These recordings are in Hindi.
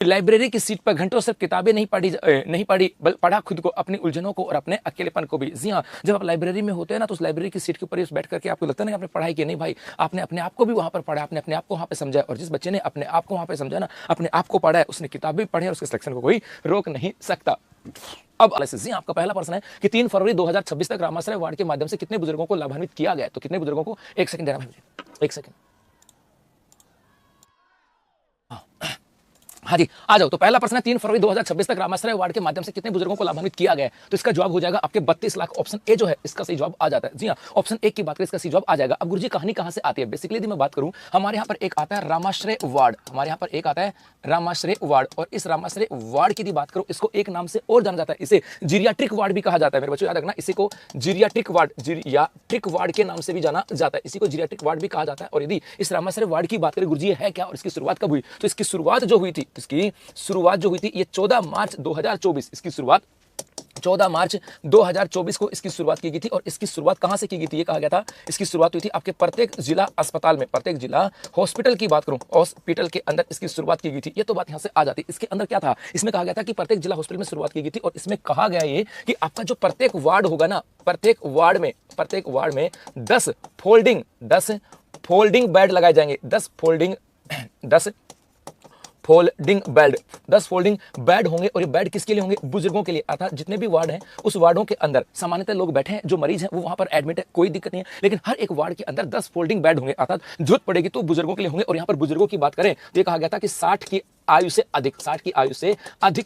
लाइब्रेरी की सीट पर घंटों सिर्फ किताबें नहीं पढ़ी बल्कि पढ़ा खुद को, अपनी उलझनों को और अपने अकेलेपन को भी। जी हाँ, जब आप लाइब्रेरी में होते हैं ना तो उस लाइब्रेरी की सीट के ऊपर बैठ करके आपको लगता है ना आपने पढ़ाई की, नहीं भाई, आपने अपने आप को भी वहां पर पढ़ा, आपने अपने आप को वहां पर समझा। और जिस बच्चे ने अपने आप को वहां पर समझा ना, अपने आप को पढ़ा है, उसने किताब भी पढ़ी और उसके सिलेक्शन को कोई रोक नहीं सकता। अब जी आपका पहला प्रश्न है कि 3 फरवरी 2026 तक रामाश्रय वार्ड के माध्यम से कितने बुजुर्गों को लाभान्वित किया गया। तो कितने बुजुर्गों को, एक सेकंड देना भाई, एक सेकंड। हाँ जी, आ जाओ। तो पहला प्रश्न है 3 फरवरी 2026 तक रामाश्रय वार्ड के माध्यम से कितने बुजुर्गों को लाभान्वित किया गया है। तो इसका जवाब हो जाएगा आपके 32 लाख। ऑप्शन ए जो है इसका सही जवाब आ जाता है। जी हाँ, ऑप्शन ए की बात करें इसका सही जवाब आ जाएगा। अब गुरुजी कहानी कहां से आती है, बेसिकली यदि मैं बात करूं, हमारे यहाँ पर एक आता है रामाश्रय वार्ड, हमारे यहाँ पर एक आता है रामाश्रय वार्ड, और इस रामाश्रय वार्ड की बात करूं, इसको एक नाम से और जाना जाता है, इसे जीरियाट्रिक वार्ड भी कहा जाता है। मेरे बच्चों याद रखना, इसी को जीरियाट्रिक वार्ड के नाम से भी जाना जाता है, इसी को जीरियाट्रिक वार्ड भी कहा जाता है। और यदि इस रामाश्रय वार्ड की बात करें गुरुजी है क्या और इसकी शुरुआत कब हुई, तो इसकी शुरुआत जो हुई थी ये 14 मार्च 2024, इसकी शुरुआत 14 मार्च 2024 को इसकी शुरुआत की गई थी। और इसकी शुरुआत कहां से की गई थी, ये कहा गया था इसकी शुरुआत हुई थी आपके प्रत्येक जिला अस्पताल में, प्रत्येक जिला हॉस्पिटल की बात करूं, हॉस्पिटल के अंदर इसकी शुरुआत की गई थी। ये तो बात यहां से आ जाती है। इसके अंदर क्या था, इसमें कहा गया था कि प्रत्येक जिला हॉस्पिटल में शुरुआत की गई थी। और इसमें कहा गया ये कि आपका जो प्रत्येक वार्ड होगा ना, प्रत्येक वार्ड में 10 फोल्डिंग बेड लगाए जाएंगे, 10 फोल्डिंग बेड होंगे। और ये बेड किसके लिए होंगे, बुजुर्गों के लिए। अर्थात जितने भी वार्ड हैं उस वार्डों के अंदर सामान्यतः लोग बैठे हैं, जो मरीज हैं वो वहां पर एडमिट है, कोई दिक्कत नहीं है, लेकिन हर एक वार्ड के अंदर 10 फोल्डिंग बेड होंगे, अर्थात जरूरत पड़ेगी तो बुजुर्गों के लिए होंगे। और यहाँ पर बुजुर्गों की बात करें तो ये कहा गया था कि 60 की आयु से अधिक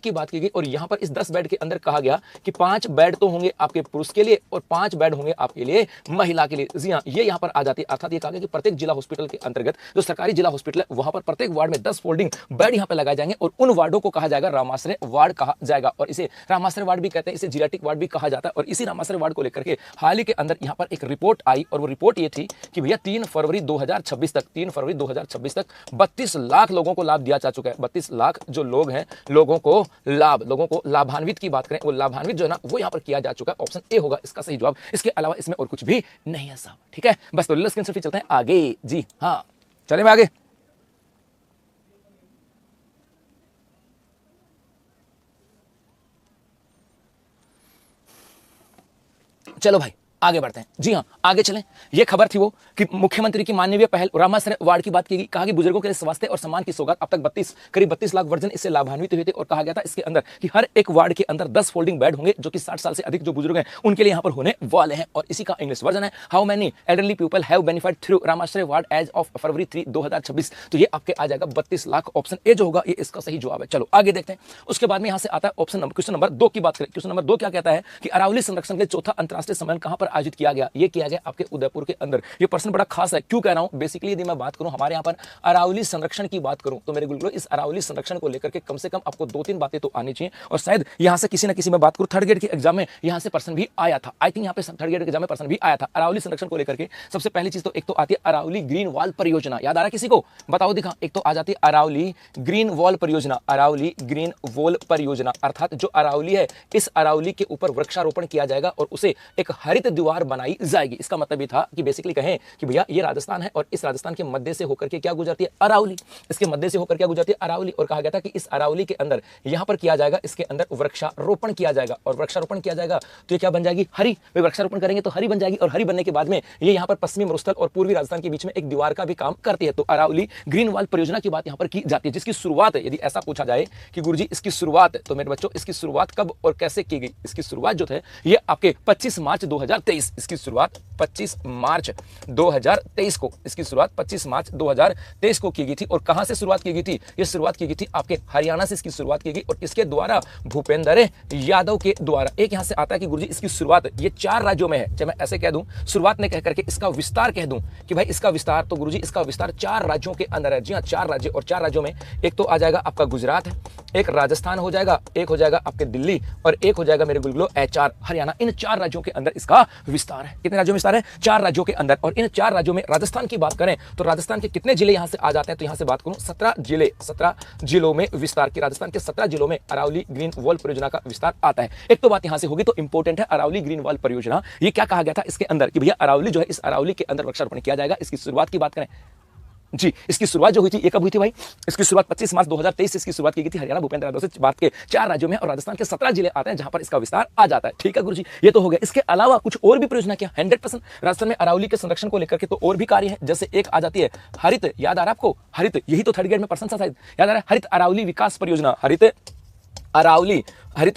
की बात की गई। और यहां पर इस 10 बेड के अंदर कहा गया कि 5 बेड तो होंगे आपके पुरुष के लिए और 5 बेड होंगे आपके लिए महिला के लिए। जी हाँ, ये यहां पर आ जाती है। अर्थात ये कहा गया कि प्रत्येक जिला हॉस्पिटल के अंतर्गत जो सरकारी जिला हॉस्पिटल है वहां पर प्रत्येक वार्ड में 10 फोल्डिंग बेड यहां पर लगाए जाएंगे और उन वार्डों को कहा जाएगा रामाश्रय वार्ड कहा जाएगा। और इसे रामाश्रय वार्ड भी कहते हैं, इसे जीरियाट्रिक वार्ड भी कहा जाता है। और इसी रामाश्रय वार्ड को लेकर के हाल ही के अंदर यहां पर एक रिपोर्ट आई और वो रिपोर्ट ये थी कि भैया 3 फरवरी 2026 तक 32 लाख लोगों को लाभ दिया जा चुका है। 32 लाख जो लोग हैं, लोगों को लाभान्वित की बात करें, वो लाभान्वित जो है ना वो यहां पर किया जा चुका है। ऑप्शन ए होगा इसका सही जवाब। इसके अलावा इसमें और कुछ भी नहीं है साहब। ठीक है, बस तो स्क्रीन से फिर चलते हैं आगे। जी हाँ, चले मैं आगे। चलो भाई आगे बढ़ते हैं। जी हाँ, आगे चलें। यह खबर थी वो कि मुख्यमंत्री की मानवीय पहल रामाश्रय वार्ड की बात की गई। कहा कि बुजुर्गों के लिए स्वास्थ्य और सम्मान की सौगात। अब तक करीब 32 लाख वर्जन इससे लाभान्वित हुए थे। और कहा गया था इसके अंदर कि हर एक वार्ड के अंदर 10 फोल्डिंग बेड होंगे जो कि 60 साल से अधिक जो बुजुर्ग हैं उनके लिए यहां पर होने वाले हैं। और इसी का इंग्लिश वर्जन है, how many elderly people have benefit through Ramashray ward as of February 3, 2026। तो ये आपके आ जाएगा 32 लाख। ऑप्शन ए जो होगा ये इसका सही जवाब है। चलो आगे देखते हैं। उसके बाद में यहां से आता है क्वेश्चन नंबर 2 की बात करें। क्वेश्चन नंबर 2 क्या कहता है कि अरावली संरक्षण के लिए चौथा अंतरराष्ट्रीय सम्मेलन कहां पर आयोजित किया गया। ये किया गया आपके उदयपुर के अंदर। ये प्रश्न बड़ा खास है, क्यों कह रहा हूं, बेसिकली यदि मैं बात करूं हमारे यहाँ पर अरावली संरक्षण की बात करूं तो मेरे गुरुकुल इस अरावली संरक्षण को लेकर के कम से कम आपको 2-3 बातें तो आनी चाहिए। और शायद यहां से किसी ना किसी में बात करूं, थर्ड ग्रेड के एग्जाम में यहां से प्रश्न भी आया था। आई थिंक यहां पे थर्ड ग्रेड के एग्जाम में प्रश्न भी आया था अरावली संरक्षण को लेकर के। सबसे पहली चीज तो एक तो आती है अरावली ग्रीन वॉल परियोजना। याद आ रहा है किसी को, बताओ दिखा। एक तो आ जाती है अरावली ग्रीन वॉल परियोजना, अरावली ग्रीन वॉल परियोजना। अर्थात जो अरावली है, इस अरावली के ऊपर वृक्षारोपण किया जाएगा और उसे एक हरित दीवार बनाई जाएगी। इसका मतलब ये था कि बेसिकली कहें कि भैया ये राजस्थान है और इस राजस्थान के मध्य से होकर के क्या गुजरती है, अरावली। इसके मध्य से होकर क्या गुजरती है, अरावली। और कहा गया था कि इस अरावली के अंदर यहां पर किया जाएगा, इसके अंदर वृक्षारोपण किया जाएगा। और वृक्षारोपण किया जाएगा तो ये क्या बन जाएगी, हरी। वे वृक्षारोपण करेंगे तो हरी बन जाएगी। और हरी बनने के बाद में ये यहां पर पश्चिमी मरुस्थल और पूर्वी राजस्थान के बीच में एक दीवार का भी काम करती है। तो अरावली ग्रीन वॉल परियोजना की बात यहां पर की जाती है, जिसकी शुरुआत यदि ऐसा पूछा जाए कि गुरुजी इसकी शुरुआत, तो मेरे बच्चों इसकी शुरुआत कब और कैसे की गई। इसकी शुरुआत जो है ये आपके 25 मार्च 2023, इसकी शुरुआत 25 मार्च 2023 को, इसकी शुरुआत 25 मार्च 2023 को की गई थी। और कहां से शुरुआत की गई थी, ये शुरुआत की गई थी आपके हरियाणा से इसकी शुरुआत की गई। और इसके द्वारा भूपेंद्र यादव के द्वारा। एक यहां से आता है कि गुरुजी इसकी शुरुआत ये 4 राज्यों में है। चाहे मैं ऐसे कह दूं, शुरुआत ने कह करके इसका विस्तार कह दूं कि भाई इसका विस्तार, तो गुरुजी इसका विस्तार 4 राज्यों के अंदर है। जी हां, 4 राज्य। और 4 राज्यों में एक तो आ जाएगा आपका गुजरात है, एक राजस्थान हो जाएगा, एक हो जाएगा आपके दिल्ली और एक हो जाएगा मेरे गुलगुलो HR हरियाणा। इन 4 राज्यों के अंदर इसका विस्तार है। कितने राज्यों में विस्तार है, 4 राज्यों के अंदर। और इन 4 राज्यों में राजस्थान की बात करें तो राजस्थान के कितने जिले यहां से आ जाते हैं, तो यहां से बात करूं 17 जिलों में विस्तार की, राजस्थान के 17 जिलों में अरावली ग्रीन वॉल परियोजना का विस्तार आता है। एक तो बात यहां से होगी तो इंपॉर्टेंट है अरावली ग्रीन वॉल परियोजना। ये क्या कहा गया था इसके अंदर कि भैया अरावली जो है, इस अरावली के अंदर वृक्षारोपण किया जाएगा। इसकी शुरुआत की बात करें, जी, इसकी शुरुआत जो हुई थी ये कब हुई थी भाई? इसकी शुरुआत 25 मार्च 2023 से इसकी शुरुआत की गई थी हरियाणा भूपेंद्र यादव से। बात के 4 राज्यों में और राजस्थान के 17 जिले आते हैं जहां पर इसका विस्तार आ जाता है। ठीक है गुरुजी, ये तो हो गया। इसके अलावा कुछ और भी परियोजना क्या? 100% राजस्थान में अरावली के संरक्षण को लेकर के तो और भी कार्य है। जैसे एक आ जाती है हरित, याद आ रहा है आपको? हरित, यही तो थर्ड ग्रेड में पर्सन था शायद, याद आ रहा है? हरित अरावली विकास परियोजना, हरित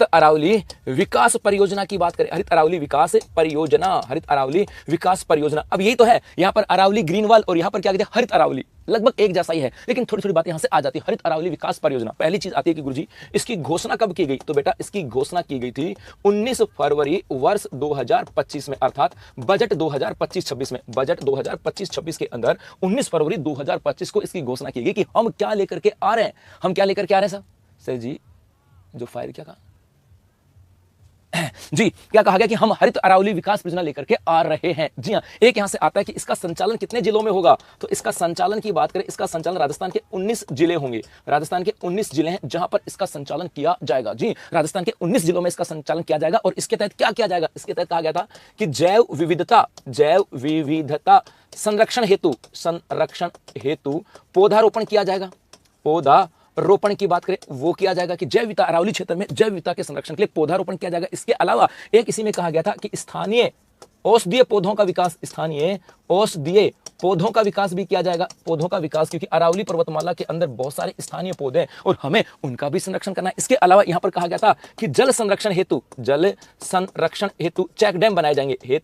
अरावली विकास परियोजना की बात करें, हरित अरावली विकास परियोजना, हरित अरावली विकास परियोजना। अब यही तो है, यहां पर अरावली ग्रीनवाल और यहां पर क्या कहते हैं हरित अरावली, लगभग एक जैसा ही है, लेकिन थोड़ी थोड़ी बातें यहां से आ जाती है। हरित अरावली विकास परियोजना, पहली चीज आती है कि गुरुजी इसकी घोषणा कब की गई? तो बेटा इसकी घोषणा की गई थी 19 फरवरी वर्ष 2025 में, अर्थात बजट 2025-26 में, बजट 2025-26 के अंदर 19 फरवरी 2025 को इसकी घोषणा की गई कि हम क्या लेकर के आ रहे हैं। हम क्या लेकर के आ रहे हैं सर जी? जो फायर क्या कहा जी, क्या कहा गया कि हम हरित अरावली विकास परियोजना लेकर के आ रहे हैं। जी हां, एक यहां से आता है कि इसका संचालन कितने जिलों में होगा? तो इसका संचालन की बात करें, इसका संचालन राजस्थान के 19 जिले होंगे। राजस्थान के 19 जिले हैं जहां पर इसका संचालन किया जाएगा। जी, राजस्थान के 19 जिलों में इसका संचालन किया जाएगा। और इसके तहत क्या किया जाएगा? इसके तहत कहा गया था कि जैव विविधता संरक्षण हेतु पौधारोपण किया जाएगा। पौधारोपण की बात करें वो किया जाएगा कि जैव विविधता अरावली क्षेत्र में जैव विविधता के संरक्षण के लिए पौधारोपण किया जाएगा। इसके अलावा एक इसी में कहा गया था कि स्थानीय औषधीय पौधों का विकास, स्थानीय औषधीय पौधों का विकास भी किया जाएगा। पौधों का विकास, क्योंकि अरावली पर्वतमाला के अंदर बहुत सारे स्थानीय पौधे हैं और हमें उनका भी संरक्षण करना है। इसके अलावा यहां पर कहा गया था कि जल संरक्षण हेतु चेक डैम बनाए जाएंगे,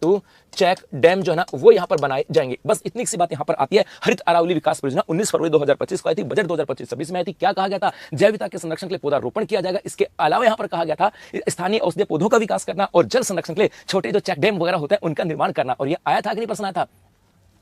चेक डैम जो है ना वो यहां पर बनाए जाएंगे। बस इतनी सी बात यहां पर आती है। हरित अरावली विकास परियोजना 19 फरवरी 2025 को आई थी, बजट 2025-26 में आई थी। क्या कहा गया था? जैव विविधता के संरक्षण के लिए पौधारोपण किया जाएगा। इसके अलावा यहां पर कहा गया था स्थानीय औषधीय पौधों का विकास करना और जल संरक्षण के लिए छोटे जो चेक डैम वगैरह होते हैं उनका निर्माण करना। और ये आया था कि नहीं प्रश्न आया था?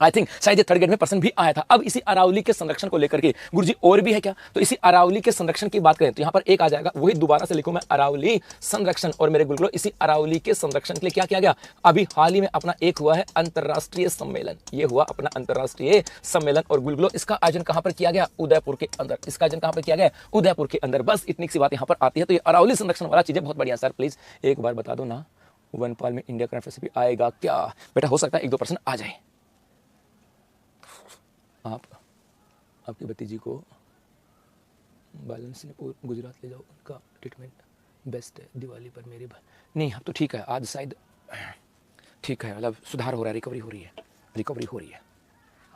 आई थिंक शायद ये थर्ड ग्रेड में प्रश्न भी आया था। अब इसी अरावली के संरक्षण को लेकर के गुरुजी और भी है क्या? तो इसी अरावली के संरक्षण की बात करें तो यहां पर एक आ जाएगा, वही दोबारा से लिखूं मैं, अरावली संरक्षण। और मेरे गुरुकुल इसी अरावली के संरक्षण के लिए क्या किया गया? अभी हाल ही में अपना एक हुआ है अंतरराष्ट्रीय सम्मेलन, ये हुआ अपना अंतरराष्ट्रीय सम्मेलन। और गुरुकुल इसका आयोजन कहां पर किया गया? उदयपुर के अंदर। इसका आयोजन कहां पर किया गया? उदयपुर के अंदर। बस इतनी सी बात यहां पर आती है। तो ये अरावली संरक्षण वाला चीजें बहुत बढ़िया। सर प्लीज एक बार बता दो ना, वनपाल में इंडिया करंट रेसिपी आएगा क्या? बेटा हो सकता है 1-2 प्रश्न आ जाए। आपकी भतीजी को बैलेंस गुजरात ले जाओ, उनका ट्रीटमेंट बेस्ट है। दिवाली पर मेरी नहीं, अब तो ठीक है, आज शायद ठीक है, मतलब सुधार हो रहा है, रिकवरी हो रही है।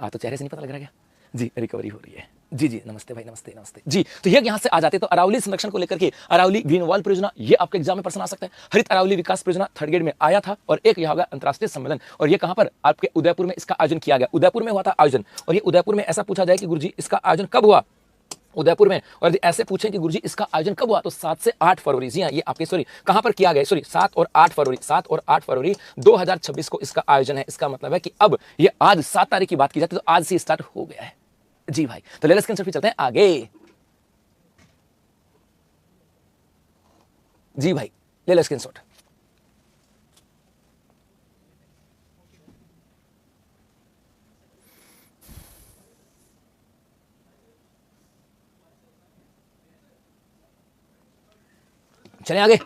तो चेहरे से नहीं पता लग रहा क्या? जी, रिकवरी हो रही है। जी नमस्ते भाई, नमस्ते जी। तो ये यहां से आ जाते हैं। तो अरावली संरक्षण को लेकर के अरावली ग्रीनवाल परियोजना, ये आपके एग्जाम में प्रश्न आ सकता है। हरित अरावली विकास परियोजना थर्ड ग्रेड में आया था। और एक यहां होगा अंतरराष्ट्रीय सम्मेलन, और ये कहां पर? आपके उदयपुर में इसका आयोजन किया गया। उदयपुर में हुआ था आयोजन। और ये उदयपुर में ऐसा पूछा जाए कि गुरुजी इसका आयोजन कब हुआ? उदयपुर में। और यदि ऐसे पूछें कि गुरुजी इसका आयोजन कब हुआ? तो 7 से 8 फरवरी। जी हाँ, ये आपके कहां पर किया गया? 7 और 8 फरवरी 2026 को इसका आयोजन है। इसका मतलब है कि अब ये आज 7 तारीख की बात की जाती है तो आज से स्टार्ट हो गया है। जी भाई, तो लेट्स स्क्रीनशॉट पे चलते हैं आगे। जी भाई, ले लो स्क्रीनशॉट। चलें आगे।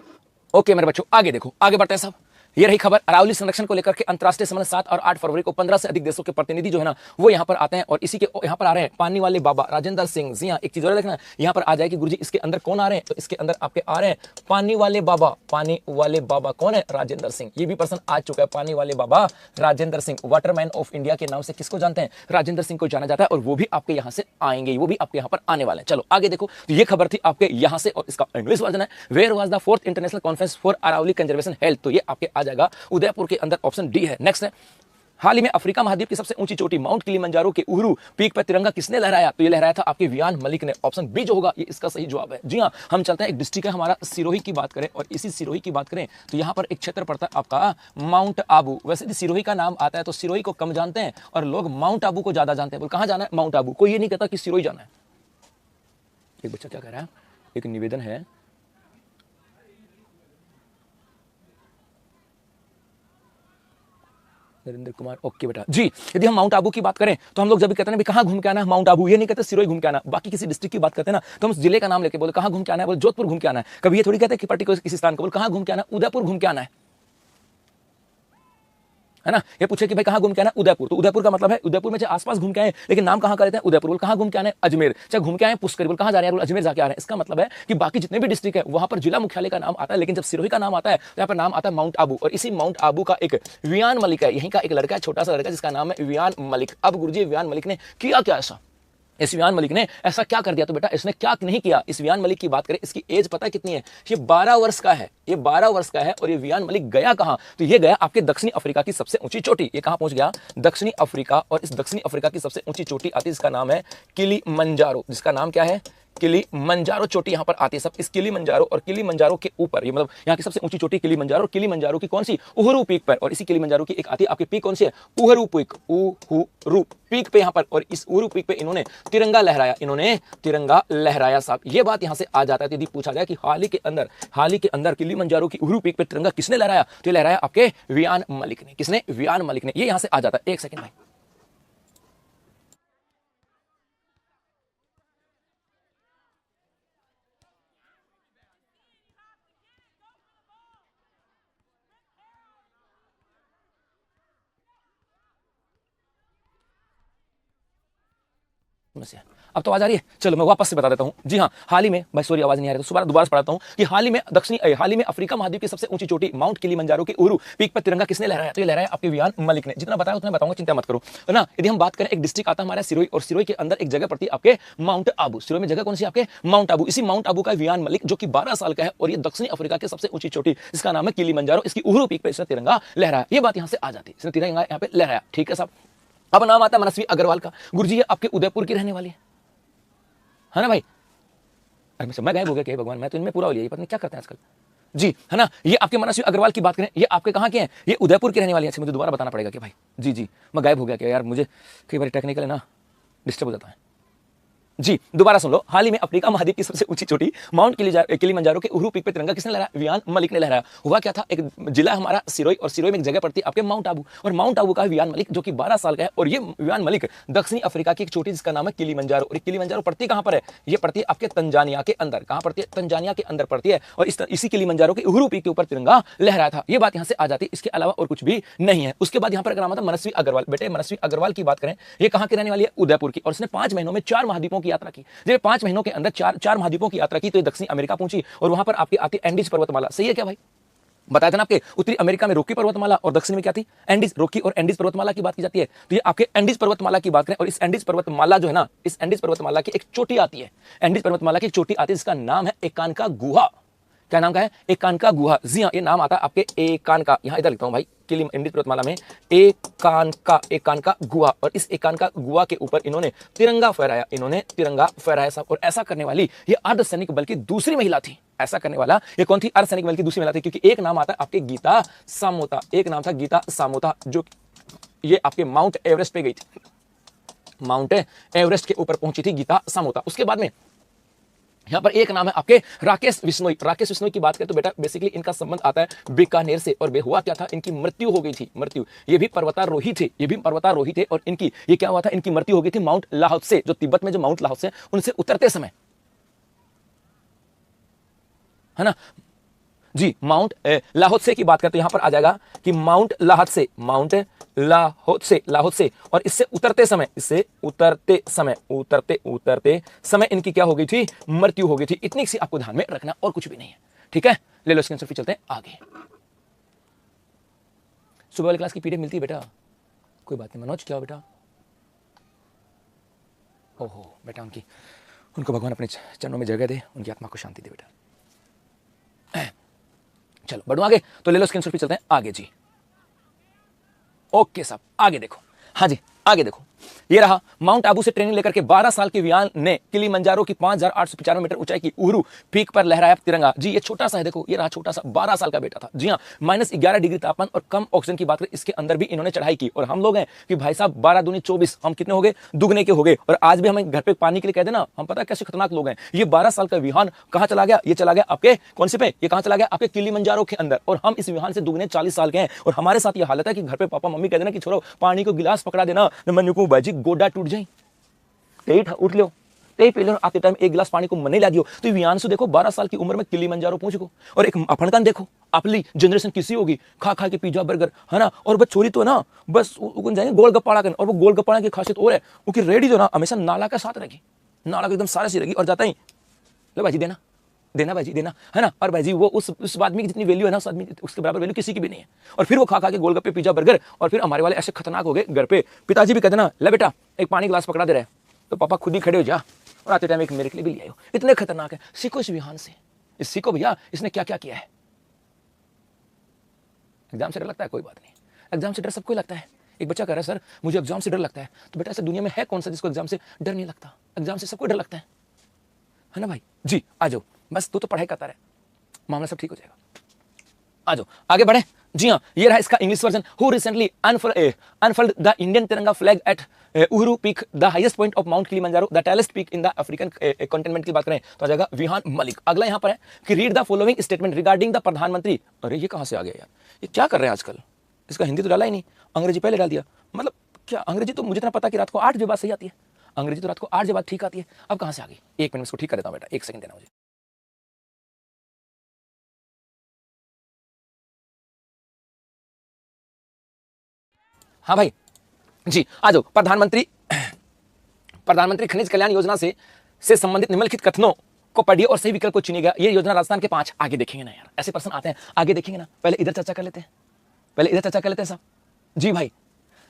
ओके मेरे बच्चों, आगे देखो, आगे बढ़ते हैं सब। ये रही खबर अरावली संरक्षण को लेकर के अंतरराष्ट्रीय सम्मेलन 7 और 8 फरवरी को 15 से अधिक देशों के प्रतिनिधि जो है ना वो यहां पर आते हैं। और इसी के यहां पर आ रहे हैं पानी वाले बाबा राजेंद्र सिंह। जी हां, एक चीज और देखना, यहां पर आ जाए कि गुरुजी इसके अंदर कौन आ रहे हैं? तो इसके अंदर आपके आ रहे हैं पानी वाले बाबा कौन है? राजेंद्र सिंह। ये भी पर्सन आ चुका है, पानी वाले बाबा Rajendra Singh. Waterman of India के नाम से किसको जानते हैं? राजेंद्र सिंह को जाना जाता है। और वो भी आपके यहां से आएंगे, वो भी आपके यहां पर आने वाले हैं। चलो आगे देखो, तो ये खबर थी आपके यहां से। और इसका इंग्लिश वर्जन है, where was the 4th international conference for Aravalli conservation health. तो ये आपके आ जाएगा उदयपुर के अंदर, ऑप्शन डी है। नेक्स्ट है, हाल ही में अफ्रीका महाद्वीप की सबसे ऊंची चोटी माउंट किलिमंजारो के उहुरु पीक पर तिरंगा किसने लहराया? तो ये लहराया था आपके वियान मलिक ने। ऑप्शन बी जो होगा ये इसका सही जवाब है। जी हां, हम चलते हैं, एक डिस्ट्रिक्ट है हमारा सिरोही की बात करें। और इसी सिरोही की बात करें तो यहां पर एक क्षेत्र पड़ता है आपका माउंट आबू। वैसे भी सिरोही का नाम आता है तो सिरोही को कम जानते हैं और लोग माउंट आबू को ज्यादा जानते हैं। बोल कहां जाना है? माउंट आबू। कोई ये नहीं कहता कि सिरोही जाना है। एक बच्चा क्या कह रहा है? एक निवेदन है, नरेंद्र कुमार। ओके बेटा जी, यदि हम माउंट आबू की बात करें तो हम लोग जब भी कहते हैं ना कहां घूम के आना है, माउंट आबू, ये नहीं कहते सिरोही घूम के आना। बाकी किसी डिस्ट्रिक्ट की बात करते हैं ना तो हम जिले का नाम लेके बोले कहां घूम के आना है, बोले जोधपुर घूम के आना है। कभी ये थोड़ी कहते हैं कि पर्टिकुलर किसी स्थान को बोले कहां घूम के आना है, उदयपुर घूम के आना है। है ना। ये पूछे कि भाई कहाँ घूम के आना, उदयपुर, तो उदयपुर का मतलब है उदयपुर में चाहे आसपास घूम के आए, लेकिन नाम कहाँ का लेते हैं, उदयपुर। बोल कहाँ घूम के आने, अजमेर, चाहे घूम के आए पुष्कर, बोल कहाँ जा रहे हैं, बोल अजमेर जाके आ रहे हैं। इसका मतलब है कि बाकी जितने भी डिस्ट्रिक्ट है वहां पर जिला मुख्यालय का नाम आता है, लेकिन जब सिरोही का नाम आता है तो यहाँ पर नाम आता है माउंट आबू। और इसी माउंट आबू का एक वियान मलिक है, यहीं का एक लड़का है, छोटा सा लड़का जिसका नाम है वियान मलिक। अब गुरुजी वियान मलिक ने किया क्या ऐसा, इस वियान मलिक ने ऐसा क्या कर दिया, तो बेटा इसने क्या नहीं किया। इस वियान मलिक की बात करें, इसकी एज पता है कितनी है, ये 12 वर्ष का है, ये 12 वर्ष का है। और ये वियान मलिक गया कहां, तो ये गया आपके दक्षिणी अफ्रीका की सबसे ऊंची चोटी। ये कहां पहुंच गया, दक्षिणी अफ्रीका। और इस दक्षिणी अफ्रीका की सबसे ऊंची चोटी आती है, जिसका नाम है किलीमंजारो, जिसका नाम क्या है, किलीमंजारो चोटी यहां पर आती है सब। इस किलीमंजारो और किलीमंजारो के ऊपर, ये मतलब यहां की सबसे ऊंची चोटी किलीमंजारो, और किलीमंजारो की कौन सी, उहुरु पीक पर। और इसी किलीमंजारो की एक आती है आपकी पीक, कौन सी है, उहुरु पीक, उहुरु पीक पे यहां पर। और इस उहुरु पीक पे इन्होंने तिरंगा लहराया, इन्होंने तिरंगा लहराया साहब। ये बात यहां से आ जाता है। यदि पूछा जाए कि हाल ही के अंदर किलीमंजारो की उहुरु पीक पे तिरंगा किसने लहराया, तो ये लहराया आपके वियान मलिक ने। किसने, वियान मलिक ने। ये यहां से आ जाता है। एक सेकंड भाई, समस्या। अब तो आवाज आ रही है, चलो मैं वापस से बता देता हूं। जी हाँ, हाल ही में, भाई सॉरी आवाज नहीं आ रही, तो दोबारा से पढ़ाता हूं कि हाल ही में अफ्रीका महाद्वीप की सबसे ऊंची चोटी माउंट किलीमंजारो की उहुरु पीक पर तिरंगा किसने लहराया, तो ये लहराया आपके वियान मलिक ने। जितना बताया उतना बताऊंगा, चिंता मत करो, है ना। यदि हम बात करें, एक डिस्ट्रिक्ट आता है हमारा सिरोही, और सिरोही के अंदर एक जगह पड़ती है आपके माउंट आबू। सिरोही में जगह कौन सी आपके, माउंट आबू। इसी माउंट आबू का वियान मलिक, जो कि 12 साल का है, और ये दक्षिणी अफ्रीका के सबसे ऊंची चोटी, इसका नाम है किलीमंजारो, इसकी उहुरु पीक पर इसने तिरंगा लहराया। ये बात यहां से आ जाती है, इसने तिरंगा यहां पे लहराया। ठीक है साहब। अब नाम आता है मनस्वी अग्रवाल का। गुरुजी ये आपके उदयपुर की रहने वाली है ना भाई। अरे मैं गायब हो गया क्या भगवान, मैं तो इनमें पूरा हो लिया, ये पता नहीं क्या करते हैं आजकल। जी है ना, ये आपके मनस्वी अग्रवाल की बात करें, ये आपके कहां के हैं, ये उदयपुर की रहने वाली है। मुझे दोबारा बताना पड़ेगा कि भाई, जी मैं गायब हो गया क्या यार, मुझे कई बार टेक्निकल है ना, डिस्टर्ब हो जाता है। जी दोबारा सुन लो। हाल ही में अफ्रीका महाद्वीप की सबसे ऊंची चोटी माउंट किलीमंजारो के उहुरु पीक पे तिरंगा किसने लहराया, वियान मलिक ने लहराया। हुआ क्या था, एक जिला हमारा सिरोही, और सिरोही में एक जगह पड़ती है आपके माउंट आबू, और माउंट आबू का वियान मलिक, जो कि 12 साल का है। और ये वियान मलिक दक्षिणी अफ्रीका की एक चोटी, जिसका नाम है किलीमंजारो। और किलीमंजारो पड़ती कहां पर है, ये पड़ती है आपके तंजानिया के अंदर। कहां पड़ती है, तंजानिया के अंदर पड़ती है। और इसी किलीमंजारो के उहुरु पीक के ऊपर तिरंगा लहराया था। ये बात यहां से आ जाती है, इसके अलावा और कुछ भी नहीं है। उसके बाद यहां पर नाम आता है मनस्वी अग्रवाल। बेटे मनस्वी अग्रवाल की बात करें, ये कहां की रहने वाली है, उदयपुर की। और इसने 5 महीनों में 4 महाद्वीपों की यात्रा की। 5 महीनों के अंदर चार महाद्वीपों की यात्रा की, तो ये दक्षिणी अमेरिका पहुंची, और वहां पर आपकी आती एंडीज पर्वतमाला। सही है क्या भाई, बताया था ना आपके, उत्तरी अमेरिका में रॉकी पर्वतमाला, और दक्षिण में क्या थी, एंडीज। रॉकी और एंडीज पर्वतमाला की बात की जाती है, तो ये आपके एंडीज पर्वतमाला की बात करें। और इस एंडीज पर्वतमाला जो है ना, इस एंडीज पर्वतमाला की एक चोटी आती है, एंडीज पर्वतमाला की एक चोटी आती है, जिसका नाम है एकानका गुहा। क्या नाम का है, एकानका गुहा। जी हाँ, ये नाम आता है आपके एकानका, यहां इधर लिखता हूं भाई, एंडीज पर्वतमाला में एकानका गुहा। और इस एकानका गुहा के ऊपर इन्होंने तिरंगा फहराया, इन्होंने तिरंगा फहराया साहब। और ऐसा करने वाली ये अर्धसैनिक बल की दूसरी महिला थी। ऐसा करने वाला ये कौन थी, अर्धसैनिक बल की दूसरी महिला थी। क्योंकि एक नाम आता है आपके गीता सामोता, एक नाम था गीता सामोता, जो ये आपके माउंट एवरेस्ट पे गई थी, माउंट एवरेस्ट के ऊपर पहुंची थी गीता सामोता। उसके बाद में यहां पर एक नाम है आपके राकेश बिश्नोई। राकेश बिश्नोई की बात करें तो बेटा बेसिकली इनका संबंध आता है बीकानेर से। और हुआ क्या था, इनकी मृत्यु हो गई थी, मृत्यु। ये भी पर्वतारोही थे, ये भी पर्वतारोही थे। और इनकी ये क्या हुआ था, इनकी मृत्यु हो गई थी माउंट लाहौत्से, जो तिब्बत में जो माउंट लाहौत्से है उनसे उतरते समय, है ना। जी माउंट लाहौत्से की बात करते यहां पर आ जाएगा कि माउंट लाहौत्से, माउंट लाहौत्से। और इससे उतरते समय इनकी क्या हो गई थी, मृत्यु हो गई थी। इतनी सी आपको ध्यान में रखना, और कुछ भी नहीं है। ठीक है, ले लो इसके आंसर, फिर चलते हैं आगे। सुबह वाली क्लास की पीडीएफ मिलती है बेटा, कोई बात नहीं। मनोज क्या हो बेटा, ओहो बेटा, उनको भगवान अपने चरणों में जगह दे, उनकी आत्मा को शांति दे बेटा। चलो बढ़ो आगे, तो ले लो स्क्रीनशॉट पे, चलते हैं आगे जी। ओके साहब, आगे देखो, हाँ जी आगे देखो, ये रहा माउंट आबू से ट्रेनिंग लेकर के 12 साल के वियान ने किलीमंजारो की 5895 मीटर ऊंचाई की उहुरु पीक पर लहराया तिरंगा। जी ये छोटा सा है, देखो ये रहा छोटा सा, 12 साल का बेटा था। जी हाँ, -11 डिग्री तापमान और कम ऑक्सीजन की बात करें, इसके अंदर भी इन्होंने चढ़ाई की। और हम लोग हैं कि भाई साहब 12 दूनी 24, हम कितने हो गए, दुगने के हो गए। और आज भी हमें घर पे पानी के लिए कह देना, हम पता कैसे खतरनाक लोग हैं। ये 12 साल का विहान कहां चला गया, ये चला गया आपके कौन से पे, ये कहां चला गया आपके किलीमंजारो के अंदर। और हम इस विहान से दुगने 40 साल के हैं। और हमारे साथ ये हालत है कि घर पे पापा मम्मी कह देना कि छोड़ो पानी को गिलास पकड़ा देना, मैं नुकू बाजी गोडा टूट जाए, उठ लो आते ही पहले आते टाइम एक गिलास पानी को मन नहीं ला दियो तो वियांशु देखो 12 साल की उम्र में किलिमंजारो पहुंच गो, और एक अपनकान देखो अपनी जनरेशन किसी होगी खा खा के पिज्जा बर्गर है ना, और बस छोरी तो ना बस जाएंगे गोलगप्पा कर, और वो गोलगप्पा की खासियत और है उसकी रेडी जो ना हमेशा नाला के साथ रहेगी, नाला को एकदम सारा सी रहेगी, और जाता ही लो भाजी देना देना भाजी देना है ना, और भाजी वो उस आदमी की जितनी वैल्यू है ना उस आदमी उसके बराबर वैल्यू किसी की भी नहीं है। और फिर वो खा खा के गोलगप्पे पिज्जा बर्गर, और फिर हमारे वाले ऐसे खतरनाक हो गए घर पे पिताजी भी कहते ना ले बेटा एक पानी गिलास पकड़ा दे रहे तो पापा खुद ही खड़े हो जा और आते टाइम एक मेरे के लिए भी ले आयो। इतने खतरनाक है, सीखो इस विहान से, इस सीखो भैया इसने क्या क्या किया है। एग्जाम से डर लगता है, कोई बात नहीं, एग्जाम से डर सबको लगता है। एक बच्चा कह रहा है सर मुझे एग्जाम से डर लगता है, तो बेटा ऐसा दुनिया में है कौन सा जिसको एग्जाम से डर नहीं लगता? एग्जाम से सबको डर लगता है ना भाई। जी आ जाओ, बस तू तो पढ़ाई करता रहे, मामला सब ठीक हो जाएगा। आ जाओ आगे बढ़े। जी हाँ, ये रहा इसका English version. Who recently unfurled the Indian Tiranga flag at Uhuru peak, the highest point of Mount Kilimanjaro, the tallest peak in the African continent की बात करें तो आ जाएगा विहान मलिक। अगला यहाँ पर है कि read the following statement regarding the प्रधानमंत्री। अरे ये कहाँ से आ गया यार, ये क्या कर रहे हैं आजकल? इसका हिंदी तो डाला ही नहीं, अंग्रेजी पहले डाल दिया। मतलब क्या अंग्रेजी तो मुझे इतना पता कि रात को 8 बजे बात सही आती है, अंग्रेजी तो रात को 8 बजे बात ठीक आती है, अब कहाँ से आ गई? एक मिनट इसको ठीक कर देता हूँ बेटा, एक सेकंड देना मुझे। हाँ भाई जी आ जाओ। प्रधानमंत्री खनिज कल्याण योजना से संबंधित निम्नलिखित कथनों को पढ़िए और सही विकल्प को चुनिएगा। ये योजना राजस्थान के 5 आगे देखेंगे ना यार, ऐसे प्रश्न आते हैं आगे देखेंगे ना, पहले इधर चर्चा कर लेते हैं, साहब। जी भाई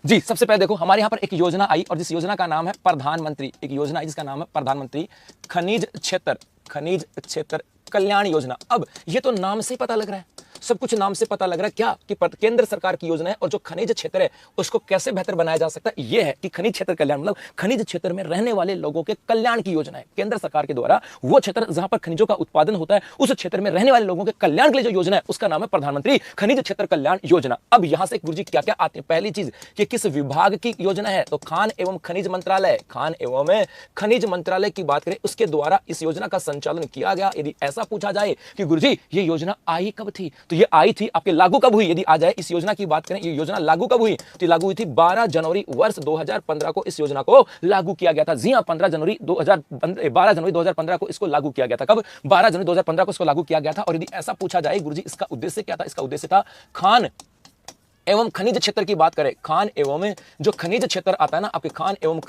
जी, सबसे पहले देखो हमारे यहाँ पर एक योजना आई और जिस योजना का नाम है प्रधानमंत्री, एक योजना आई जिसका नाम है प्रधानमंत्री खनिज क्षेत्र कल्याण योजना। अब ये तो नाम से ही पता लग रहा है, सब कुछ नाम से पता लग रहा है क्या कि केंद्र सरकार की योजना है, और जो खनिज क्षेत्र है उसको कैसे बेहतर बनाया जा सकता है ये है कि खनिज क्षेत्र कल्याण, मतलब खनिज क्षेत्र में रहने वाले लोगों के कल्याण की योजना है केंद्र सरकार के द्वारा। वो क्षेत्र जहां पर खनिजों का उत्पादन होता है उस क्षेत्र में रहने वाले लोगों के कल्याण के लिए जो योजना है उसका नाम है प्रधानमंत्री खनिज क्षेत्र कल्याण योजना। अब यहां से गुरुजी क्या क्या आते हैं, पहली चीज कि किस विभाग की योजना है, तो खान एवं खनिज मंत्रालय की बात करें उसके द्वारा इस योजना का संचालन किया गया। यदि ऐसा पूछा जाए कि गुरुजी ये योजना आई कब थी, तो ये आई थी आपके लागू कब हुई, यदि आ जाए इस योजना की बात करें ये योजना लागू कब हुई, तो लागू हुई थी 12 जनवरी वर्ष 2015 को इस योजना को लागू किया गया था। जी हां, 12 जनवरी 2015 को इसको लागू किया गया था। कब? 12 जनवरी 2015 को इसको लागू किया गया था। और यदि ऐसा पूछा जाए गुरुजी इसका उद्देश्य क्या था, इसका उद्देश्य था खान एवं खनिज क्षेत्र की बात करें, खान एवं जो खनिज क्षेत्र आता है ना आपके, खान एवं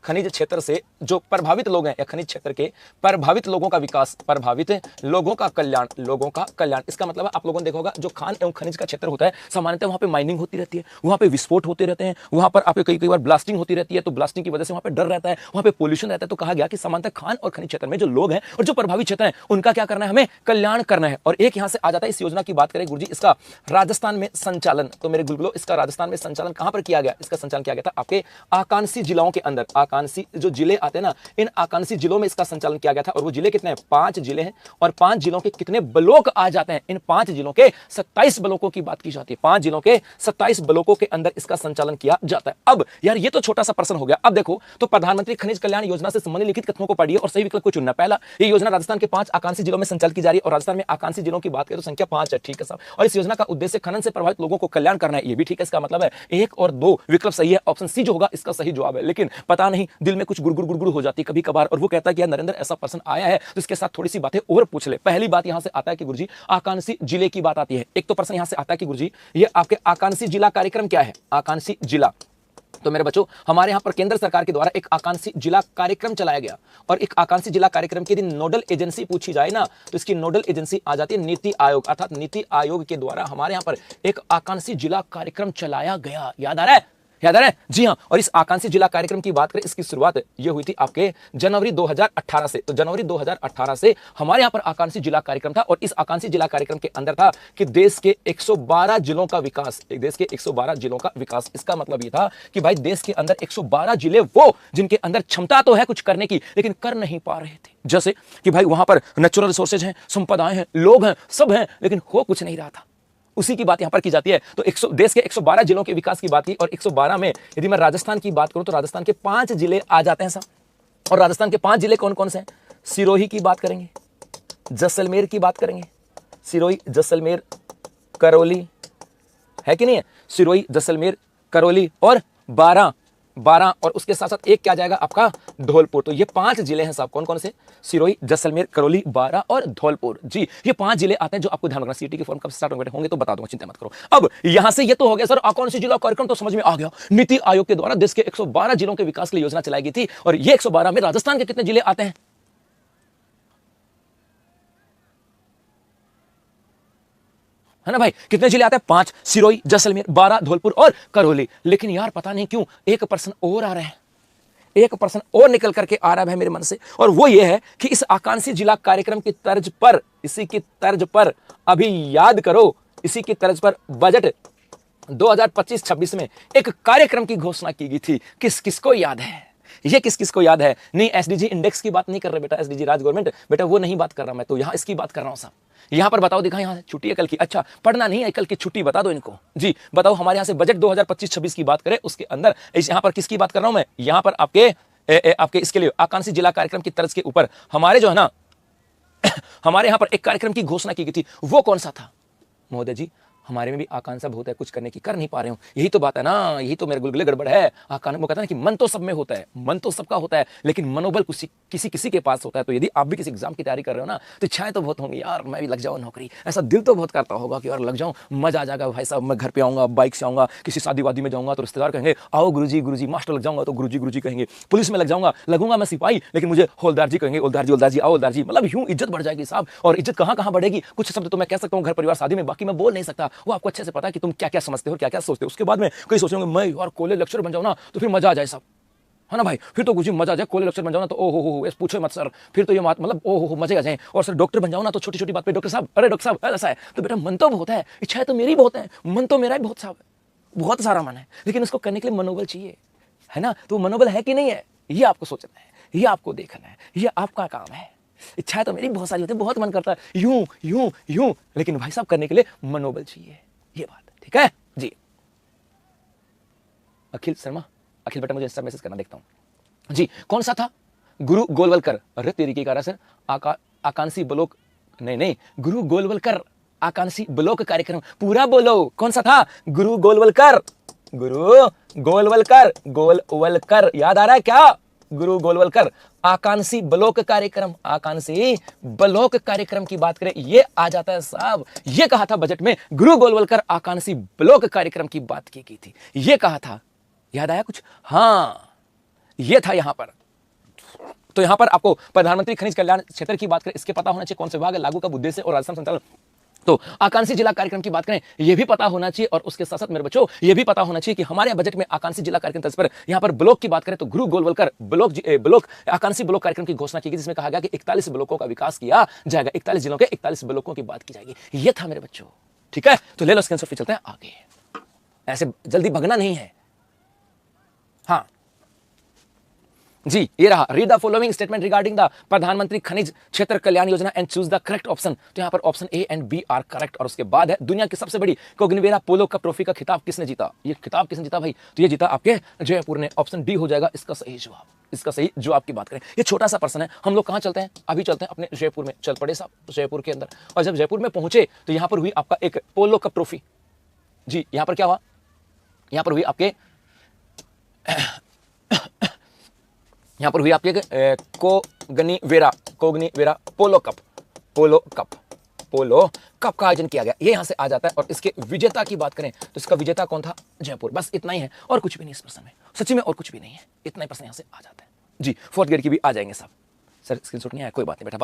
खनिज क्षेत्र से जो प्रभावित लोग हैं या खनिज क्षेत्र के प्रभावित लोगों का विकास, प्रभावित लोगों का कल्याण। इसका मतलब है आप लोगों ने देखा होगा जो खान एवं खनिज का क्षेत्र होता है सामान्यतः वहां पे माइनिंग होती रहती है, वहां पे विस्फोट होते रहते हैं, वहां पर आपके कई बार ब्लास्टिंग होती रहती है, तो ब्लास्टिंग की वजह से वहां पे डर रहता है, वहां पे पोल्यूशन रहता है। तो कहा गया कि सामान्यतः खान और खनिज क्षेत्र में जो लोग हैं और जो प्रभावित क्षेत्र हैं उनका क्या करना है, हमें कल्याण करना है। और एक यहां से आ जाता है इस योजना की बात करें गुरुजी इसका राजस्थान में संचालन, तो मेरे गुलगुलो इसका राजस्थान में संचालन कहां पर किया गया, इसका संचालन किया गया था आपके आकांक्षी जिलों के अंदर। आकांक्षी जो जिले आते हैं ना, इन आकांक्षी जिलों में इसका संचालन किया गया था। और वो जिले कितने हैं, 5 जिले हैं, और 5 जिलों के कितने ब्लॉक आ जाते हैं, इन 5 जिलों के 27 ब्लॉकों की बात की जाती है, 5 जिलों के 27 ब्लॉकों के अंदर इसका संचालन किया जाता है। अब यार ये तो छोटा सा प्रश्न हो गया। अब देखो तो प्रधानमंत्री खनिज कल्याण योजना से संबंधित लिखित कथनों को पढ़िए और सही विकल्प को चुनना। पहला, ये योजना राजस्थान के 5 आकांक्षी जिलों में संचालित की जा रही है, और राजस्थान में आकांक्षी जिलों की बात करें तो संख्या 5 है, ठीक है साहब। और इस योजना का उद्देश्य खनन से प्रभावित लोगों को कल्याण करना है, ये भी ठीक है। इसका मतलब है 1 और 2 विकल्प सही है, ऑप्शन सी जो होगा इसका सही जवाब है। लेकिन पता नहीं दिल में कुछ गुड़गुड़ हो जाती कभी कभार, और वो कहता है कि यार नरेंद्र ऐसा प्रश्न आया है तो इसके साथ थोड़ी सी बातें और पूछ ले। पहली बात यहां से आता है कि गुरुजी आकांक्षी जिले की बात आती है। एक तो प्रश्न यहां से आता है कि गुरुजी ये आपके आकांक्षी जिला कार्यक्रम क्या है, आकांक्षी जिला। तो मेरे बच्चों हमारे यहां पर केंद्र सरकार के द्वारा एक आकांक्षी जिला कार्यक्रम चलाया गया, और एक आकांक्षी जिला कार्यक्रम की यदि नोडल एजेंसी पूछी जाए ना तो इसकी नोडल एजेंसी आ जाती है नीति आयोग, अर्थात नीति आयोग के द्वारा हमारे यहां पर एक आकांक्षी जिला कार्यक्रम चलाया गया। याद आ रहा है? जी हां। और इस आकांक्षी जिला कार्यक्रम की बात करें इसकी शुरुआत ये हुई थी आपके जनवरी 2018 से। तो जनवरी 2018 से हमारे यहां पर आकांक्षी जिला कार्यक्रम था, और इस आकांक्षी जिला कार्यक्रम के अंदर था कि देश के 112 जिलों का विकास, देश के 112 जिलों का विकास। इसका मतलब ये था कि भाई देश के अंदर 112 जिले वो जिनके अंदर क्षमता तो है कुछ करने की लेकिन कर नहीं पा रहे थे। जैसे कि भाई वहां पर नेचुरल रिसोर्सेज हैं, संपदाएं हैं, लोग हैं, सब हैं, लेकिन हो कुछ नहीं रहा था। उसी की बात यहां पर की जाती है। तो देश के 112 जिलों के विकास की बात की, और 112 में यदि मैं राजस्थान की बात करूं तो राजस्थान के 5 जिले आ जाते हैं साहब। और राजस्थान के 5 जिले कौन कौन से हैं? सिरोही की बात करेंगे, जैसलमेर की बात करेंगे, सिरोही, जैसलमेर, करौली, है कि नहीं है? सिरोही, जैसलमेर, करौली और बारां 12 और उसके साथ साथ एक क्या जाएगा आपका धौलपुर। तो ये 5 जिले हैं साहब, कौन कौन से? सिरोही, जैसलमेर, करौली, बारां और धौलपुर। जी ये 5 जिले आते हैं जो आपको ध्यान रखना। सीटी के फॉर्म कब स्टार्ट होंगे तो बता दूंगा, चिंता मत करो। अब यहां से ये तो हो गया सर आकांक्षी जिला कार्यक्रम, तो समझ में आ गया। नीति आयोग के द्वारा देश के 112 जिलों के विकास के लिए योजना चलाई गई थी, और ये 112 में राजस्थान के कितने जिले आते हैं? है ना भाई, कितने जिले आते हैं? 5, सिरोही, जैसलमेर, बारां, धौलपुर और करौली। लेकिन यार पता नहीं क्यों एक पर्सन और आ रहे हैं, एक पर्सन और निकल करके आ रहा है मेरे मन से, और वो ये है कि इस आकांक्षी जिला कार्यक्रम की तर्ज पर, इसी की तर्ज पर, अभी याद करो, इसी की तर्ज पर बजट 2025-26 में एक कार्यक्रम की घोषणा की गई थी। किस किस को याद है? ये किस किस को याद है? नहीं, एसडीजी इंडेक्स की बात नहीं कर रहे बेटा, एसडीजी राज गवर्नमेंट बेटा वो नहीं बात कर रहा मैं, तो यहां इसकी बात कर रहा हूं साहब। यहां पर बताओ, दिखा, यहां छुट्टी है कल की। अच्छा पढ़ना नहीं है कल की, छुट्टी बता दो इनको। जी बताओ, हमारे यहां से बजट 2025-26 की बात करें, उसके अंदर यहां पर किसकी बात कर रहा हूं मैं? यहां पर आपके इसके लिए आकांक्षी जिला कार्यक्रम की तर्ज के ऊपर हमारे जो है ना हमारे यहां पर एक कार्यक्रम की घोषणा की गई थी। वो कौन सा था महोदय जी? हमारे में भी आकांक्षा बहुत है कुछ करने की, कर नहीं पा रहे हो, यही तो बात है ना, यही तो मेरे गुलगुले गड़बड़ है। आकांक्षा वो कहता है कि मन तो सब में होता है, मन तो सबका होता है, लेकिन मनोबल किसी किसी के पास होता है। तो यदि आप भी किसी एग्जाम की तैयारी कर रहे हो ना, तो इच्छाएं तो बहुत होंगी यार मैं भी लग जाऊं नौकरी, ऐसा दिल तो बहुत करता होगा कि यार लग जाऊं, मजा आ जाएगा भाई साहब, मैं घर पे आऊंगा, बाइक से आऊंगा, किसी शादी वादी में जाऊंगा तो रिश्तेदार कहेंगे आओ गुरुजी, मास्टर लग जाऊंगा तो गुरुजी कहेंगे, पुलिस में लगूंगा मैं सिपाही, लेकिन मुझे हौलदार जी कहेंगे, हौलदार जी आओ हौलदार जी, मतलब यूं इज्जत बढ़ जाएगी साहब। और इज्जत कहां कहां बढ़ेगी? कुछ शब्द तो मैं कह सकता हूं घर परिवार शादी में, बाकी मैं बोल नहीं सकता। वो आपको अच्छे से पता है कि तुम क्या क्या समझते हो, क्या क्या सोचते हो। उसके बाद में कई सोच रहे होंगे मैं यार कॉलेज लेक्चर बन जाऊं ना तो फिर मजा आ जाए साहब, है ना भाई, फिर तो कुछ मजा आ जाए, कॉलेज लेक्चर बन जाओ ना तो ओ हो पूछो मत सर, फिर तो ये मतलब ओ हो मजे आ जाए। और सर डॉक्टर बन जाओ ना तो छोटी छोटी बात पे डॉक्टर साहब, अरे डॉक्टर साहब ऐसा है। तो बेटा मन तो बहुत है, इच्छाएं तो मेरी बहुत है, मन तो मेरा ही बहुत साहब बहुत सारा मन है, लेकिन उसको करने के लिए मनोबल चाहिए, है ना। तो मनोबल है कि नहीं है, ये आपको सोचना है, ये आपको देखना है, ये आपका काम है। इच्छाएं तो मेरी बहुत सारी होती है, बहुत मन करता है यूं यूं यूं, लेकिन भाई साहब करने के लिए मनोबल चाहिए, ये बात ठीक है जी। अखिल शर्मा, अखिल बेटा मुझे इंस्टा मैसेज करना, देखता हूं जी। कौन सा था? गुरु गोलवलकर। अरे तेरी की कह रहा सर आकांक्षी ब्लॉक, नहीं गुरु गोलवलकर आकांक्षी ब्लॉक कार्यक्रम, पूरा बोलो कौन सा था? गुरु गोलवलकर, गोलवलकर याद आ रहा है क्या? गुरु गोलवलकर आकांक्षी ब्लॉक कार्यक्रम, आकांक्षी ब्लॉक कार्यक्रम की बात करें ये आ जाता है साहब। ये कहा था बजट में, गुरु गोलवलकर आकांक्षी ब्लॉक कार्यक्रम की बात की गई थी, ये कहा था, याद आया कुछ? हाँ ये था यहां पर। तो यहां पर आपको प्रधानमंत्री खनिज कल्याण क्षेत्र की बात करें, इसके पता होना चाहिए कौन से विभाग है, लागू कब, उद्देश्य और राजस्थान संचालन। तो आकांक्षी जिला कार्यक्रम की बात करें ये भी पता होना चाहिए, और उसके साथ साथ मेरे बच्चों ये भी पता होना चाहिए कि हमारे बजट में आकांक्षी जिला कार्यक्रम तर्ज पर यहां पर ब्लॉक की बात करें तो गुरु गोलवलकर ब्लॉक आकांक्षी ब्लॉक कार्यक्रम की घोषणा की गई, जिसमें कहा गया कि 41 ब्लॉकों का विकास किया जाएगा, 41 जिलों के 41 ब्लॉकों की बात की जाएगी। ये था मेरे बच्चों, ठीक है। तो ले लो स्क्रीनशॉट, फिर चलते हैं आगे, ऐसे जल्दी भगना नहीं है। हाँ जी ये रहा, read the following statement regarding the Pradhanmantri Khanij Kshetra Kalyan Yojana and choose the correct option. तो यहां पर option A and B are correct. और उसके बाद है दुनिया की सबसे बड़ी कोग्निवेरा पोलो कप ट्रॉफी का खिताब किसने जीता? ये खिताब किसने जीता भाई? तो ये जीता आपके जयपुर ने। ऑप्शन डी हो जाएगा इसका सही जवाब, इसका सही जवाब की बात करें। ये छोटा सा प्रश्न है, हम लोग कहां चलते हैं? अभी चलते हैं अपने जयपुर में, चल पड़े साहब जयपुर के अंदर। और जब जयपुर में पहुंचे तो यहां पर हुई आपका एक पोलो कप ट्रॉफी। जी यहां पर क्या हुआ? यहां पर हुई आपके यहां पर हुई आपके कोग्निवेरा पोलो कप का आयोजन किया गया। ये यहां से आ जाता है। और इसके विजेता की बात करें तो इसका विजेता कौन था? जयपुर। बस इतना ही है और कुछ भी नहीं इस प्रश्न में, सच्ची में और कुछ भी नहीं है, इतना ही प्रश्न यहां से आ जाता है जी। 4th ग्रेड की भी आ जाएंगे साहब। सर स्क्रीनशॉट नहीं आया, कोई बात नहीं बेटा, बात